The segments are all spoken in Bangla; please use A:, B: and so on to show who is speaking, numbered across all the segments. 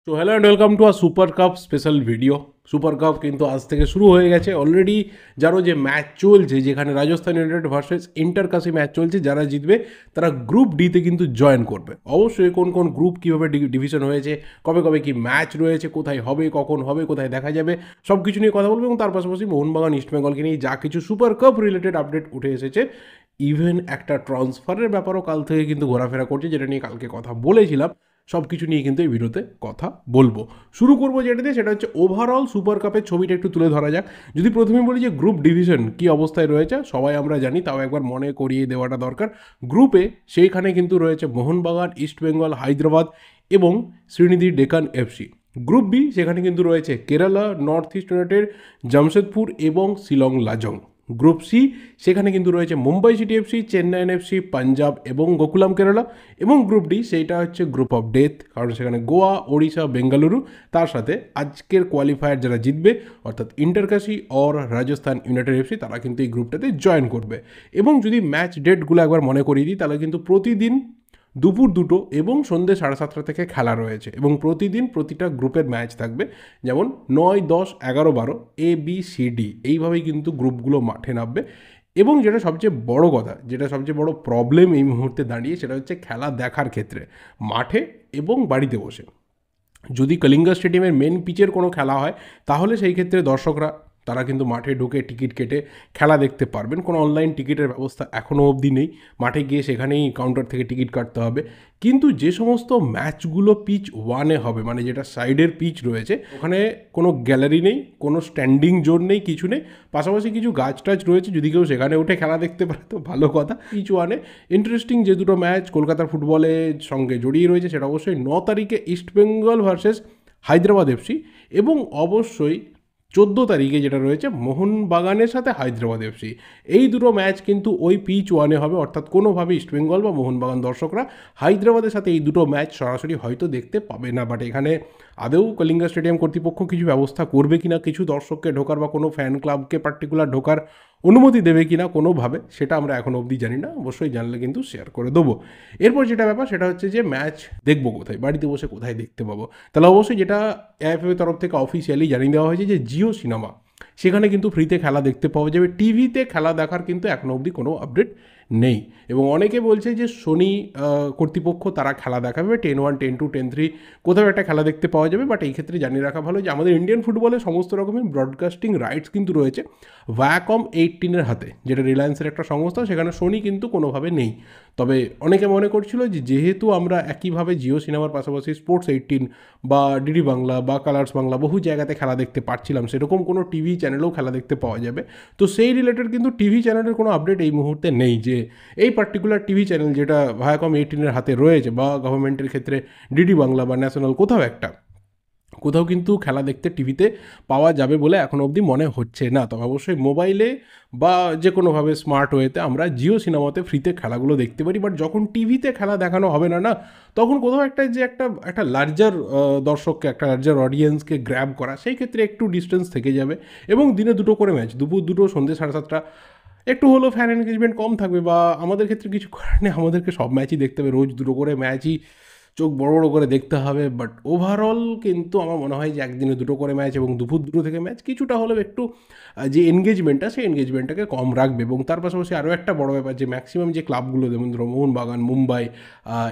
A: তো hello and welcome to a super cup special video. Super cup কিন্তু আজ থেকে শুরু হয়ে গেছে অলরেডি। যারও যে ম্যাচ চলছে, যেখানে Rajasthan United versus Inter Kashi match চলছে, যারা জিতবে তারা গ্রুপ ডিতে কিন্তু জয়েন করবে। অবশ্যই কোন কোন গ্রুপ কীভাবে ডিভিশন হয়েছে, কবে কবে কি ম্যাচ রয়েছে, কোথায় হবে, কখন হবে, কোথায় দেখা যাবে, সব কিছু নিয়ে কথা বলবো। এবং তার পাশাপাশি মোহনবাগান ইস্টবেঙ্গলকে নিয়ে যা কিছু সুপার কাপ রিলেটেড আপডেট উঠে এসেছে, ইভেন একটা ট্রান্সফারের ব্যাপারও কাল থেকে কিন্তু ঘোরাফেরা করছে, যেটা নিয়ে কালকে কথা বলেছিলাম। সব কিছু নিয়ে কিন্তু এই ভিডিওতে কথা বলবো। শুরু করবো যেটা দিয়ে, সেটা হচ্ছে ওভারঅল সুপার কাপের ছবিটা একটু তুলে ধরা যাক। যদি প্রথমে বলি যে গ্রুপ ডিভিশন কী অবস্থায় রয়েছে, সবাই আমরা জানি, তাও একবার মনে করিয়ে দেওয়াটা দরকার। গ্রুপে সেইখানে কিন্তু রয়েছে মোহনবাগান, ইস্টবেঙ্গল, হায়দ্রাবাদ এবং Sreenidi Deccan FC. Group B, সেখানে কিন্তু রয়েছে Kerala, North East United, Jamshedpur এবং শিলং লাজং। গ্রুপ সি, সেখানে কিন্তু রয়েছে Mumbai City FC, Chennaiyin FC, Punjab এবং গোকুলাম কেরালা। এবং গ্রুপ ডি, সেইটা হচ্ছে গ্রুপ অফ ডেথ, কারণ সেখানে গোয়া, ওড়িশা, বেঙ্গালুরু, তার সাথে আজকের কোয়ালিফায়ার যারা জিতবে অর্থাৎ Inter Kashi or Rajasthan United FC, তারা কিন্তু এই গ্রুপটাতে জয়েন করবে। এবং যদি ম্যাচ ডেটগুলো একবার মনে করিয়ে দিই, তাহলে কিন্তু প্রতিদিন দুপুর 2টো এবং সন্ধ্যে 7:30 থেকে খেলা রয়েছে। এবং প্রতিদিন প্রতিটা গ্রুপের ম্যাচ থাকবে, যেমন 9, 10, 11, 12 ABCD, এইভাবেই কিন্তু গ্রুপগুলো মাঠে নামবে। এবং যেটা সবচেয়ে বড় কথা, যেটা সবচেয়ে বড় প্রবলেম এই মুহূর্তে দাঁড়িয়ে, সেটা হচ্ছে খেলা দেখার ক্ষেত্রে মাঠে এবং বাড়িতে বসে। যদি কলিঙ্গা স্টেডিয়ামের মেন পিচের কোনো খেলা হয়, তাহলে সেই ক্ষেত্রে দর্শকরা তারা কিন্তু মাঠে ঢুকে টিকিট কেটে খেলা দেখতে পারবেন। কোনো অনলাইন টিকিটের ব্যবস্থা এখনও অবধি নেই, মাঠে গিয়ে সেখানেই কাউন্টার থেকে টিকিট কাটতে হবে। কিন্তু যে সমস্ত ম্যাচগুলো পিচ 1-এ হবে, মানে যেটা সাইডের পিচ রয়েছে, ওখানে কোনো গ্যালারি নেই, কোনো স্ট্যান্ডিং জোন নেই, কিছু নেই। পাশাপাশি কিছু গাছ টাছ রয়েছে, যদি কেউ সেখানে উঠে খেলা দেখতে পারে তো ভালো কথা। পিচ 1-এ ইন্টারেস্টিং যে দুটো ম্যাচ কলকাতার ফুটবলের সঙ্গে জড়িয়ে রয়েছে, সেটা অবশ্যই 9 তারিখে ইস্টবেঙ্গল ভার্সেস হায়দ্রাবাদ এফসি, এবং অবশ্যই 14 তারিখে যেটা রয়েছে মোহনবাগানের সাথে হায়দ্রাবাদ এফসি। এই দুটো ম্যাচ কিন্তু ওই পিচ 1-এ হবে, অর্থাৎ কোনোভাবে ইস্টবেঙ্গল বা মোহনবাগান দর্শকরা হায়দ্রাবাদের সাথে এই দুটো ম্যাচ সরাসরি হয়তো দেখতে পাবে না। বাট এখানে আদৌ কলিঙ্গা স্টেডিয়াম কর্তৃপক্ষ কিছু ব্যবস্থা করবে কিনা, কিছু দর্শককে ঢোকার বা কোনো ফ্যান ক্লাবকে পার্টিকুলার ঢোকার অনুমতি দেবে কিনা কোনোভাবে, সেটা আমরা এখনও অবধি জানি না। অবশ্যই জানলে কিন্তু শেয়ার করে দেবো। এরপর যেটা ব্যাপার, সেটা হচ্ছে যে ম্যাচ দেখবো কোথায়, বাড়িতে বসে কোথায় দেখতে পাবো। তাহলে অবশ্যই যেটা এআইএফএফ এর তরফ থেকে অফিসিয়ালি জানিয়ে দেওয়া হয়েছে যে জিও সিনেমা, সেখানে কিন্তু ফ্রিতে খেলা দেখতে পাওয়া যাবে। টিভিতে খেলা দেখার কিন্তু এখনও অবধি কোনো আপডেট নেই। এবং অনেকে বলছে যে সোনি কর্তৃপক্ষ তারা খেলা দেখাবে, 10-1, 10-2, 10-3 কোথাও একটা খেলা দেখতে পাওয়া যাবে। বাট এই ক্ষেত্রে জানিয়ে রাখা ভালো যে আমাদের ইন্ডিয়ান ফুটবলে সমস্ত রকমের ব্রডকাস্টিং রাইটস কিন্তু রয়েছে ভায়াকম 18-এর হাতে, যেটা রিলায়েন্সের একটা সংস্থা, সেখানে সোনি কিন্তু কোনোভাবে নেই। তবে অনেকে মনে করছিল যে যেহেতু আমরা একইভাবে জিও সিনেমার পাশাপাশি স্পোর্টস 18 বা ডিডি বাংলা বা কালার্স বাংলা বহু জায়গাতে খেলা দেখতে পাচ্ছিলাম, সেরকম কোনো টিভি চ্যানেলেও খেলা দেখতে পাওয়া যাবে। তো সেই রিলেটেড কিন্তু টিভি চ্যানেলের কোনো আপডেট এই মুহূর্তে নেই যে এই পার্টিকুলার টিভি চ্যানেল যেটা ভায়াকম 18-এর হাতে রয়েছে, বা গভর্নমেন্টের ক্ষেত্রে ডিডি বাংলা বা ন্যাশনাল, কোথাও কিন্তু খেলা দেখতে টিভিতে পাওয়া যাবে বলে এখনও অবধি মনে হচ্ছে না। তবে অবশ্যই মোবাইলে বা যে কোনোভাবে স্মার্ট ওয়েতে আমরা জিও সিনেমাতে ফ্রিতে খেলাগুলো দেখতে পারি। বাট যখন টিভিতে খেলা দেখানো হবে না, তখন কোথাও একটা যে একটা লার্জার দর্শককে, একটা লার্জার অডিয়েন্সকে গ্র্যাব করা, সেই ক্ষেত্রে একটু ডিস্টেন্স থেকে যাবে। এবং দিনে 2টো করে ম্যাচ, দুপুর 2টো, সন্ধ্যে 7:30, একটু হলেও ফ্যান এনগেজমেন্ট কম থাকবে। বা আমাদের ক্ষেত্রে কিছু করার নেই, আমাদেরকে সব ম্যাচই দেখতে হবে, রোজ 2টো করে ম্যাচই চোখ বড় বড় করে দেখতে হবে। বাট ওভারঅল কিন্তু আমার মনে হয় যে একদিনে 2টো করে ম্যাচ এবং দুপুর 2টো থেকে ম্যাচ কিছুটা হলেও একটু যে এনগেজমেন্টটা, সেই এনগেজমেন্টটাকে কম রাখবে। এবং তার পাশাপাশি আরও একটা বড় ব্যাপার, যে ম্যাক্সিমাম যে ক্লাবগুলো, যেমন ধরো মোহনবাগান, মুম্বাই,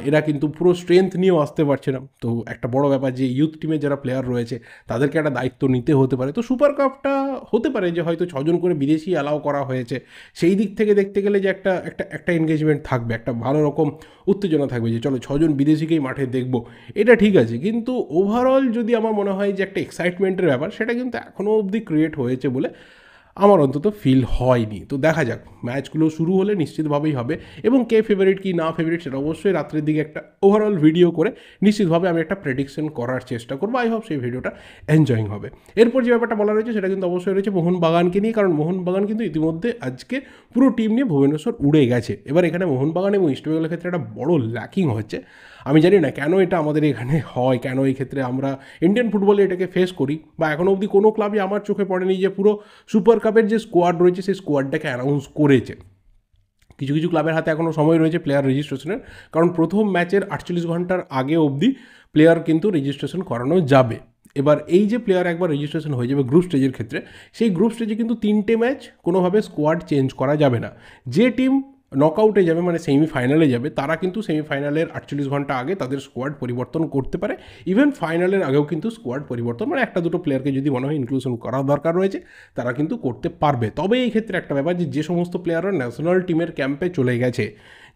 A: এরা কিন্তু পুরো স্ট্রেংথ নিয়েও আসতে পারছে না। তো একটা বড় ব্যাপার যে ইউথ টিমের যারা প্লেয়ার রয়েছে, তাদেরকে একটা দায়িত্ব নিতে হতে পারে। তো সুপার কাপটা হতে পারে যে হয়তো 6জন করে বিদেশি অ্যালাউ করা হয়েছে, সেই দিক থেকে দেখতে গেলে যে একটা এনগেজমেন্ট থাকবে, একটা ভালো রকম উত্তেজনা থাকবে, যে চলো 6জন বিদেশিকেই মাঠে দেখবো, এটা ঠিক আছে। কিন্তু ওভারঅল যদি আমার মনে হয় যে একটা এক্সাইটমেন্টের ব্যাপার, সেটা কিন্তু এখনও অবধি ক্রিয়েট হয়েছে বলে আমার অন্তত ফিল হয়নি। তো দেখা যাক, ম্যাচগুলো শুরু হলে নিশ্চিতভাবেই হবে। এবং কে ফেভারিট কি না ফেভারিট, সেটা অবশ্যই রাত্রের দিকে একটা ওভারঅল ভিডিও করে নিশ্চিতভাবে আমি একটা প্রেডিকশন করার চেষ্টা করবো। আই হোপ সেই ভিডিওটা এনজয়িং হবে। এরপর যে ব্যাপারটা বলা রয়েছে, সেটা কিন্তু অবশ্যই রয়েছে মোহনবাগানকে নিয়ে, কারণ মোহনবাগান কিন্তু ইতিমধ্যে আজকে পুরো টিম নিয়ে ভুবনেশ্বর উড়ে গেছে। এবার এখানে মোহনবাগান এবং ইস্টবেঙ্গলের ক্ষেত্রে একটা বড় ল্যাকিং হচ্ছে। আমি জানি না কেন এটা আমাদের এখানে হয়, কেন এই ক্ষেত্রে আমরা ইন্ডিয়ান ফুটবলে এটাকে ফেস করি, বা এখনও অবধি কোনো ক্লাবই আমার চোখে পড়েনি যে পুরো সুপার কাপের যে স্কোয়াড রয়েছে, সেই স্কোয়াডটাকে অ্যানাউন্স করেছে। কিছু কিছু ক্লাবের হাতে এখনও সময় রয়েছে প্লেয়ার রেজিস্ট্রেশনের, কারণ প্রথম ম্যাচের 48 ঘন্টার আগে অবধি প্লেয়ার কিন্তু রেজিস্ট্রেশন করানো যাবে। এবার এই যে প্লেয়ার একবার রেজিস্ট্রেশন হয়ে যাবে গ্রুপ স্টেজের ক্ষেত্রে, সেই গ্রুপ স্টেজে কিন্তু 3টে ম্যাচ কোনোভাবে স্কোয়াড চেঞ্জ করা যাবে না। যে টিম নকআউটে যাবে মানে সেমিফাইনালে যাবে, তারা কিন্তু সেমিফাইনালের 48 ঘন্টা আগে তাদের স্কোয়াড পরিবর্তন করতে পারে। ইভেন ফাইনালের আগেও কিন্তু স্কোয়াড পরিবর্তন মানে একটা দুটো প্লেয়ারকে যদি মনে হয় ইনক্লুশন করা দরকার রয়েছে, তারা কিন্তু করতে পারবে। তবে এই ক্ষেত্রে একটা ব্যাপার যে সমস্ত প্লেয়াররা ন্যাশনাল টিমের ক্যাম্পে চলে গেছে,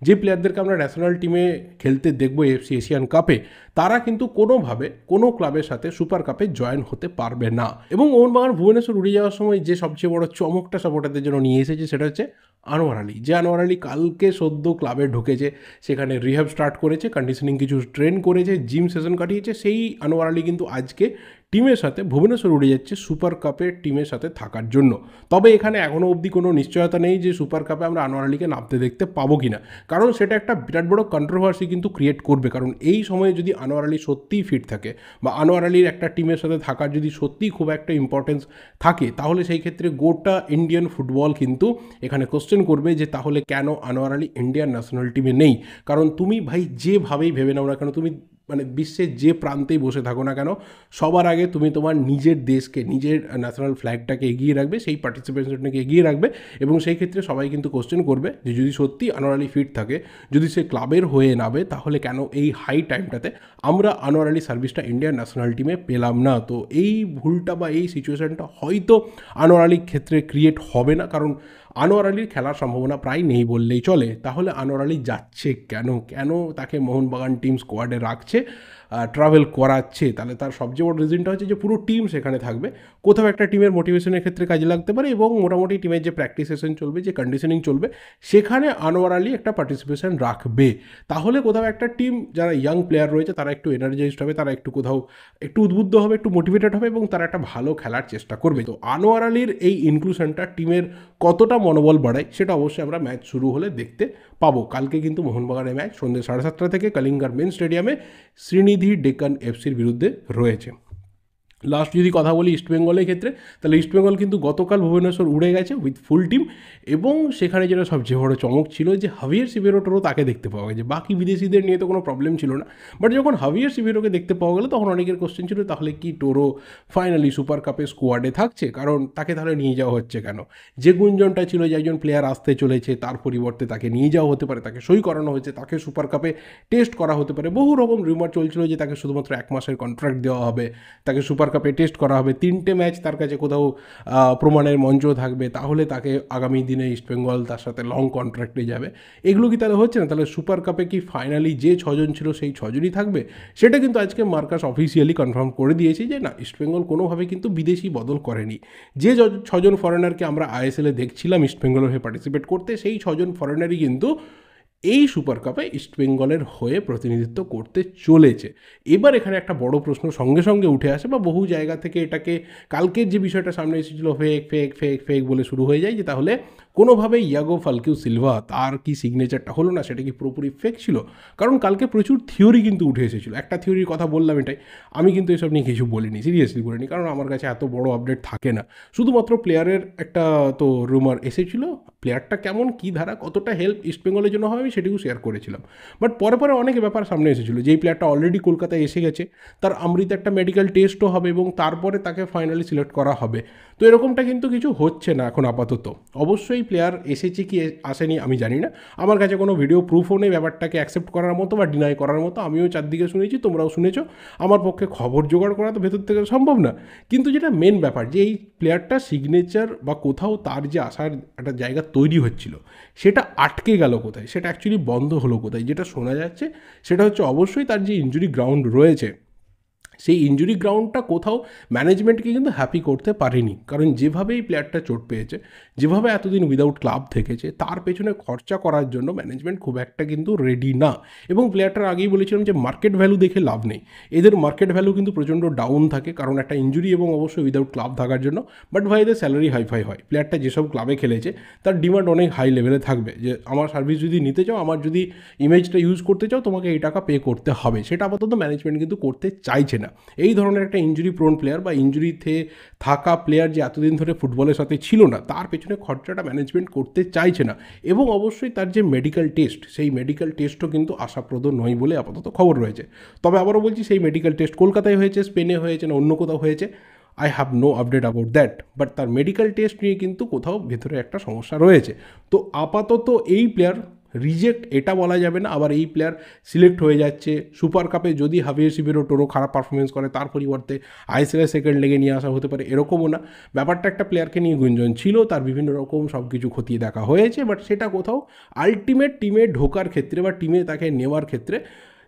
A: যে প্লেয়ারদেরকে আমরা ন্যাশনাল টিমে খেলতে দেখবো এফসি এশিয়ান কাপে, তারা কিন্তু কোনোভাবে কোনো ক্লাবের সাথে সুপার কাপে জয়েন হতে পারবে না। এবং মোহনবাগান ভুবনেশ্বর উড়ে যাওয়ার সময় যে সবচেয়ে বড় চমকটা সাপোর্টারদের জন্য নিয়ে এসেছে সেটা হচ্ছে আনোয়ার আলী। যে আনোয়ার আলী কালকে সদ্য ক্লাবে ঢুকেছে, সেখানে রিহ্যাব স্টার্ট করেছে, কন্ডিশনিং কিছু ট্রেন করেছে, জিম সেশন কাটিয়েছে, সেই আনোয়ার আলী কিন্তু আজকে টিমের সাথে ভুবনেশ্বর উড়ে যাচ্ছে সুপার কাপের টিমের সাথে থাকার জন্য। তবে এখানে এখনও অবধি কোনো নিশ্চয়তা নেই যে সুপার কাপে আমরা আনোয়ার আলীকে নামতে দেখতে পাবো কিনা, কারণ সেটা একটা বিরাট বড় কন্ট্রোভার্সি কিন্তু ক্রিয়েট করবে। কারণ এই সময়ে যদি আনোয়ার আলী সত্যিই ফিট থাকে বা আনোয়ার আলীর একটা টিমের সাথে থাকার যদি সত্যিই খুব একটা ইম্পর্টেন্স থাকে, তাহলে সেই ক্ষেত্রে গোটা ইন্ডিয়ান ফুটবল কিন্তু এখানে কোশ্চেন করবে যে তাহলে কেন আনোয়ার আলী ইন্ডিয়ান ন্যাশনাল টিমে নেই। কারণ তুমি ভাই যেভাবেই ভেবে নাও না কেন, তুমি মানে বিশ্বের যে প্রান্তেই বসে থাকো না কেন, সবার আগে তুমি তোমার নিজের দেশকে, নিজের ন্যাশনাল ফ্ল্যাগটাকে এগিয়ে রাখবে, সেই পার্টিসিপেশনটাকে এগিয়ে রাখবে। এবং সেই ক্ষেত্রে সবাই কিন্তু কোশ্চেন করবে যে যদি সত্যি আনোয়ার আলী ফিট থাকে, যদি সে ক্লাবের হয়ে নামে, তাহলে কেন এই হাই টাইমটাতে আমরা আনোয়ার আলী সার্ভিসটা ইন্ডিয়ান ন্যাশনাল টিমে পেলাম না। তো এই ভুলটা বা এই সিচুয়েশানটা হয়তো আনোয়ার আলীর ক্ষেত্রে ক্রিয়েট হবে না, কারণ আনোয়ার আলীর খেলার সম্ভাবনা প্রায় নেই বললেই চলে। তাহলে আনোয়ার আলী যাচ্ছে কেন, কেন তাকে মোহনবাগান টিম স্কোয়াডে রাখছে, ট্রাভেল করাচ্ছে? তাহলে তার সবচেয়ে বড় রিজনটা হচ্ছে যে পুরো টিম সেখানে থাকবে, কোথাও একটা টিমের মোটিভেশনের ক্ষেত্রে কাজে লাগতে পারে, এবং মোটামুটি টিমের যে প্র্যাকটিস সেশন চলবে, যে কন্ডিশনিং চলবে, সেখানে আনোয়ার আলী একটা পার্টিসিপেশন রাখবে। তাহলে কোথাও একটা টিম, যারা ইয়াং প্লেয়ার রয়েছে, তারা একটু এনার্জাইজড হবে, তারা একটু কোথাও একটু উদ্বুদ্ধ হবে, একটু মোটিভেটেড হবে, এবং তারা একটা ভালো খেলার চেষ্টা করবে। তো আনোয়ার আলীর এই ইনক্লুশনটা টিমের কতটা মনোবল বাড়ায় সেটা অবশ্যই আমরা ম্যাচ শুরু হলে দেখতে পাবো। কালকে কিন্তু মোহনবাগানের ম্যাচ সন্ধ্যে 7:30 থেকে কলিঙ্গার মেন স্টেডিয়ামে শ্রীনিধি ডেকান এফসির বিরুদ্ধে রয়েছে। লাস্ট যদি কথা বলি ইস্টবেঙ্গলের ক্ষেত্রে, তাহলে ইস্টবেঙ্গল কিন্তু গতকাল ভুবনেশ্বর উড়ে গেছে উইথ ফুল টিম, এবং সেখানে যেটা সবচেয়ে বড় চমক ছিল যে হাভিয়ার সিভেরোটারও তাকে দেখতে পাওয়া গেছে। বাকি বিদেশিদের নিয়ে তো কোনো প্রবলেম ছিল না, বাট যখন হাভিয়ার সিভেরোকে দেখতে পাওয়া গেলো তখন অনেকের কোশ্চেন ছিল তাহলে কি টোরো ফাইনালি সুপার কাপে স্কোয়াডে থাকছে, কারণ তাকে তাহলে নিয়ে যাওয়া হচ্ছে কেন? যে গুঞ্জনটা ছিল যে একজন প্লেয়ার আসতে চলেছে, তার পরিবর্তে তাকে নিয়ে যাওয়া হতে পারে, তাকে সই করানো হয়েছে, তাকে সুপার কাপে টেস্ট করা হতে পারে, বহু রকম রিউমার চলছিল যে তাকে শুধুমাত্র 1 মাসের কন্ট্রাক্ট দেওয়া হবে, তাকে সুপার কাপে টেস্ট করা হবে, 3টে ম্যাচ তার কাছে কোথাও প্রমাণের মঞ্চ থাকবে, তাহলে তাকে আগামী দিনে ইস্টবেঙ্গল তার সাথে লং কন্ট্রাক্টে যাবে। এগুলো কি তাহলে হচ্ছে না? তাহলে সুপার কাপে কি ফাইনালি যে 6জন ছিল সেই 6জনই থাকবে? সেটা কিন্তু আজকে মার্কাস অফিসিয়ালি কনফার্ম করে দিয়েছে যে না, ইস্টবেঙ্গল কোনোভাবে কিন্তু বিদেশি বদল করেনি। যে 6জন ফরেনারকে আমরা আইএসএলে দেখছিলাম ইস্টবেঙ্গলের হয়ে পার্টিসিপেট করতে, সেই 6জন ফরেনারই কিন্তু এই সুপার কাপে ইস্টবেঙ্গলের হয়ে প্রতিনিধিত্ব করতে চলেছে। এবার এখানে একটা বড় প্রশ্ন সঙ্গে সঙ্গে উঠে আসে, বা বহু জায়গা থেকে এটাকে কালকের যে বিষয়টা সামনে এসেছিলো ফেক ফেক ফেক ফেক বলে শুরু হয়ে যায়, যে তাহলে কোনোভাবে ইয়াগো ফালকিউ সিলভা তার কি সিগনেচারটা হলো না, সেটা কি পুরোপুরি ফেক ছিল? কারণ কালকে প্রচুর থিওরি কিন্তু উঠে এসেছিলো। একটা থিওরির কথা বললাম এটাই, আমি কিন্তু এসব নিয়ে কিছু বলিনি, সিরিয়াসলি বলিনি, কারণ আমার কাছে এত বড় আপডেট থাকে না। শুধুমাত্র প্লেয়ারের একটা তো রুমার এসেছিলো, প্লেয়ারটা কেমন, কী ধারা, কতটা হেল্প ইস্টবেঙ্গলের জন্য হবে, আমি সেটিও শেয়ার করেছিলাম। বাট পরে পরে অনেক ব্যাপার সামনে এসেছিলো, যেই প্লেয়ারটা অলরেডি কলকাতায় এসে গেছে, তার আমৃত একটা মেডিকেল টেস্টও হবে, এবং তারপরে তাকে ফাইনালি সিলেক্ট করা হবে। তো এরকমটা কিন্তু কিছু হচ্ছে না এখন আপাতত। অবশ্যই প্লেয়ার এসেছে কি আসেনি আমি জানি না, আমার কাছে কোনো ভিডিও প্রুফও নেই ব্যাপারটাকে অ্যাকসেপ্ট করার মতো বা ডিনাই করার মতো। আমিও চারদিকে শুনেছি, তোমরাও শুনেছো, আমার পক্ষে খবর জোগাড় করা তো ভেতর থেকে সম্ভব না। কিন্তু যেটা মেন ব্যাপার, যে এই প্লেয়ারটা সিগনেচার বা কোথাও তার যে আসার একটা জায়গা তৈরি হচ্ছিল, সেটা আটকে গেল কোথায়, সেটা অ্যাকচুয়ালি বন্ধ হলো কোথায়? যেটা শোনা যাচ্ছে সেটা হচ্ছে অবশ্যই তার যে ইনজুরি গ্রাউন্ড রয়েছে, সেই ইনজুরি গ্রাউন্ডটা কোথাও ম্যানেজমেন্টকে কিন্তু হ্যাপি করতে পারেনি। কারণ যেভাবে এই প্লেয়ারটা চোট পেয়েছে, যেভাবে এতদিন উইদাউট ক্লাব থেকেছে, তার পেছনে খরচা করার জন্য ম্যানেজমেন্ট খুব একটা কিন্তু রেডি না। এবং প্লেয়ারটার আগেই বলেছিলাম যে মার্কেট ভ্যালু দেখে লাভ নেই, এদের মার্কেট ভ্যালু কিন্তু প্রচণ্ড ডাউন থাকে, কারণ একটা ইনজুরি এবং অবশ্যই উইদাউট ক্লাব থাকার জন্য। বাট ভাই এদের স্যালারি হাইফাই হয়, প্লেয়ারটা যেসব ক্লাবে খেলেছে তার ডিমান্ড অনেক হাই লেভেলে থাকবে, যে আমার সার্ভিস যদি নিতে চাও, আমার যদি ইমেজটা ইউজ করতে চাও, তোমাকে এই টাকা পে করতে হবে। সেটা আপাতত ম্যানেজমেন্ট কিন্তু করতে চাইছে না। না। এই ধরনের একটা ইঞ্জুরি প্রোন প্লেয়ার বা ইঞ্জুরিতে থাকা প্লেয়ার যে এতদিন ধরে ফুটবলের সাথে ছিল না, তার পেছনে খরচাটা ম্যানেজমেন্ট করতে চাইছে না। এবং অবশ্যই তার যে মেডিকেল টেস্ট, সেই মেডিকেল টেস্টও কিন্তু আশাপ্রদ নয় বলে আপাতত খবর রয়েছে। তবে আবারও বলছি, সেই মেডিকেল টেস্ট কলকাতায় হয়েছে, স্পেনে হয়েছে না অন্য কোথাও হয়েছে, I have no update about that. But তার মেডিকেল টেস্ট নিয়ে কিন্তু কোথাও ভেতরে একটা সমস্যা রয়েছে। তো আপাতত এই প্লেয়ার রিজেক্ট এটা বলা যাবে না, আবার এই প্লেয়ার সিলেক্ট হয়ে যাচ্ছে। সুপার কাপে যদি হাভিয়ার সিবেরো টোরো খারাপ পারফরমেন্স করে, তার পরিবর্তে আইএসএল সেকেন্ড লেগে নিয়ে আসা হতে পারে, এরকমও না। ব্যাপারটা একটা প্লেয়ারকে নিয়ে গুঞ্জন ছিল, তার বিভিন্ন রকম সব কিছু খতিয়ে দেখা হয়েছে, বাট সেটা কোথাও আলটিমেট টিমে ঢোকার ক্ষেত্রে বা টিমে তাকে নেওয়ার ক্ষেত্রে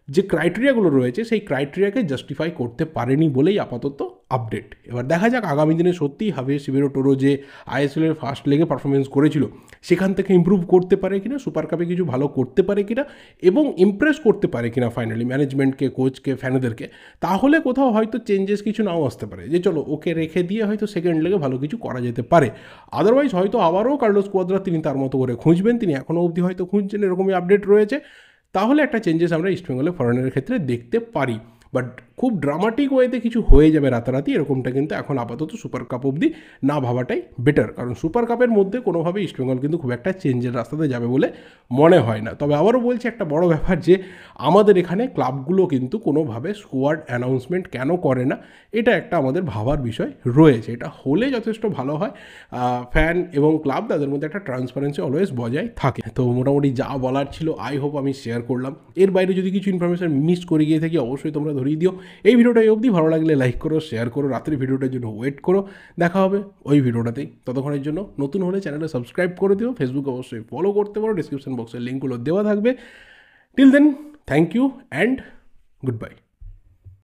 A: যে ক্রাইটেরিয়াগুলো রয়েছে, সেই ক্রাইটেরিয়াকে জাস্টিফাই করতে পারেনি বলেই আপাতত আপডেট। এবার দেখা যাক আগামী দিনে সত্যিই হাভিয়ার সিবেরো টোরো যে আইএসএলের ফার্স্ট লেগে পারফরমেন্স করেছিল, সেখান থেকে ইম্প্রুভ করতে পারে কিনা, সুপার কাপে কিছু ভালো করতে পারে কিনা, এবং ইমপ্রেস করতে পারে কিনা ফাইনালি ম্যানেজমেন্টকে, কোচকে, ফ্যানেদেরকে। তাহলে কোথাও হয়তো চেঞ্জেস কিছু নাও আসতে পারে, যে চলো ওকে রেখে দিয়ে হয়তো সেকেন্ড লেগে ভালো কিছু করা যেতে পারে। আদারওয়াইজ হয়তো আবারও কার্লোস কোয়াদ্রা তিনি তার মতো করে খুঁজবেন, তিনি এখনও অবধি হয়তো খুঁজছেন, এরকমই আপডেট রয়েছে। তাহলে একটা চেঞ্জেস আমরা ইস্টবেঙ্গলে ফরেনের ক্ষেত্রে দেখতে পারি। বাট খুব ড্রামাটিক ওয়েতে কিছু হয়ে যাবে রাতারাতি, এরকমটা কিন্তু এখন আপাতত সুপার কাপ অবধি না ভাবাটাই বেটার। কারণ সুপার কাপের মধ্যে কোনোভাবে ইস্টবেঙ্গল কিন্তু খুব একটা চেঞ্জের রাস্তাতে যাবে বলে মনে হয় না। তবে আবারও বলছি, একটা বড় ব্যাপার যে আমাদের এখানে ক্লাবগুলো কিন্তু কোনোভাবে স্কোয়াড অ্যানাউন্সমেন্ট কেন করে না, এটা একটা আমাদের ভাবার বিষয় রয়েছে। এটা হলে যথেষ্ট ভালো হয়, ফ্যান এবং ক্লাব তাদের মধ্যে একটা ট্রান্সপারেন্সি অলওয়েজ বজায় থাকে। তো মোটামুটি যা বলার ছিল আই হোপ আমি শেয়ার করলাম। এর বাইরে যদি কিছু ইনফরমেশন মিস করে গিয়ে থাকি অবশ্যই তোমরা ধরিয়ে দিও। এই ভিডিওটা অবধি ভালো লাগলে লাইক করো, শেয়ার করো, রাত্রি ভিডিওটার জন্য ওয়েট করো। দেখা হবে ওই ভিডিওটাতেই। ততক্ষণের জন্য নতুন হলে চ্যানেলে সাবস্ক্রাইব করে দিও, ফেসবুক অবশ্যই ফলো করতে পারো, ডিসক্রিপশন বক্সের লিঙ্কগুলো দেওয়া থাকবে। Till then, thank you and good by.